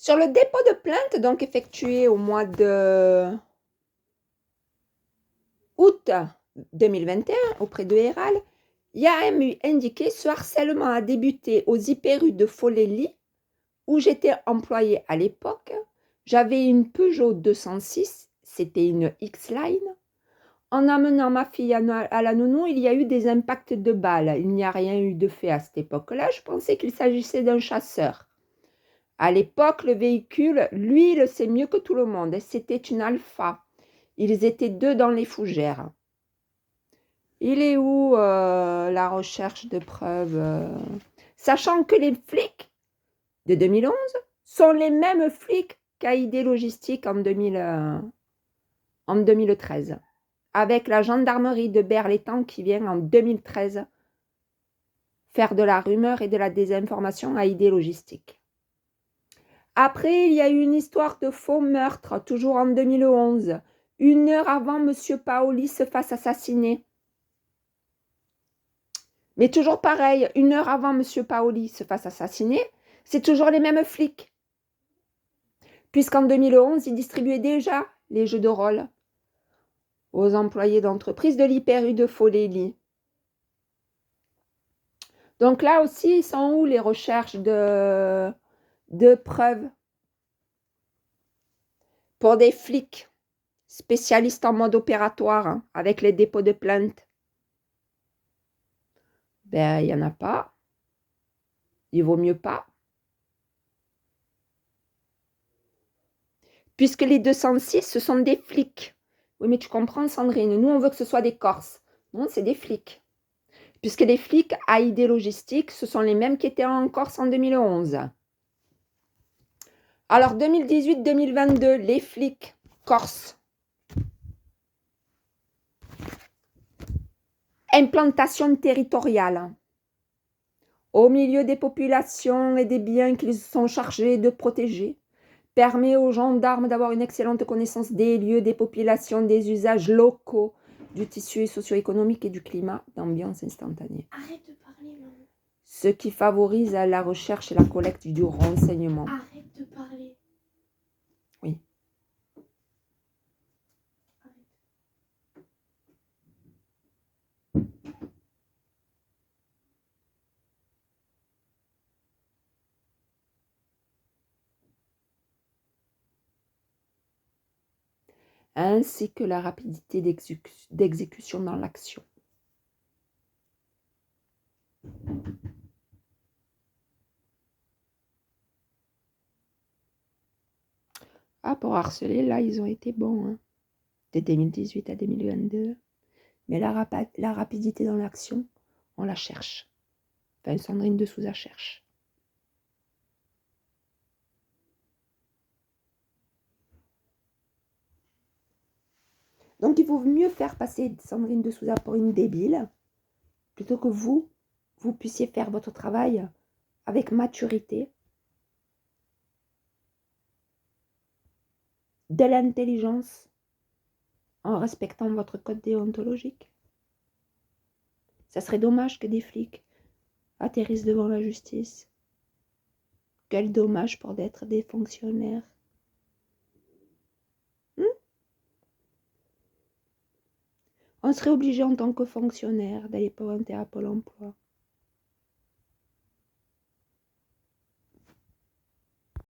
Sur le dépôt de plainte, donc effectué au mois de août 2021 auprès de Héral, il y a indiqué: ce harcèlement a débuté aux hyper rue de Folélie, où j'étais employée à l'époque. J'avais une Peugeot 206, c'était une X-Line. En amenant ma fille à la nounou, il y a eu des impacts de balles. Il n'y a rien eu de fait à cette époque-là. Je pensais qu'il s'agissait d'un chasseur. À l'époque, le véhicule, lui, il le sait mieux que tout le monde. C'était une Alpha. Ils étaient deux dans les fougères. Il est où la recherche de preuves Sachant que les flics de 2011 sont les mêmes flics qu'AID Logistique en 2013, avec la gendarmerie de Berlétan qui vient en 2013 faire de la rumeur et de la désinformation à AID Logistique. Après, il y a eu une histoire de faux meurtre, toujours en 2011, 1 heure avant M. Paoli se fasse assassiner. Mais toujours pareil, 1 heure avant M. Paoli se fasse assassiner, c'est toujours les mêmes flics. Puisqu'en 2011, ils distribuaient déjà les jeux de rôle aux employés d'entreprise de l'hyper-U de Folélie. Donc là aussi, ils sont où les recherches de preuves pour des flics spécialistes en mode opératoire, hein, avec les dépôts de plainte? Ben, il n'y en a pas. Il vaut mieux pas. Puisque les 206, ce sont des flics. Oui, mais tu comprends, Sandrine, nous, on veut que ce soit des Corses. Non, c'est des flics. Puisque les flics AID Logistique, ce sont les mêmes qui étaient en Corse en 2011. Alors, 2018-2022, les flics corses. Implantation territoriale. Au milieu des populations et des biens qu'ils sont chargés de protéger. Permet aux gendarmes d'avoir une excellente connaissance des lieux, des populations, des usages locaux, du tissu socio-économique et du climat d'ambiance instantanée. Arrête de parler, maman. Ce qui favorise la recherche et la collecte du renseignement. Arrête de parler. Oui. Ainsi que la rapidité d'exécution dans l'action. Ah, pour harceler, là, ils ont été bons, hein, de 2018 à 2022. Mais la rapidité dans l'action, on la cherche. Enfin, Sandrine de Souza cherche. Donc, il vaut mieux faire passer Sandrine de Souza pour une débile, plutôt que vous puissiez faire votre travail avec maturité, de l'intelligence, en respectant votre code déontologique. Ça serait dommage que des flics atterrissent devant la justice. Quel dommage pour d'être des fonctionnaires. On serait obligé en tant que fonctionnaire d'aller pointer à Pôle emploi.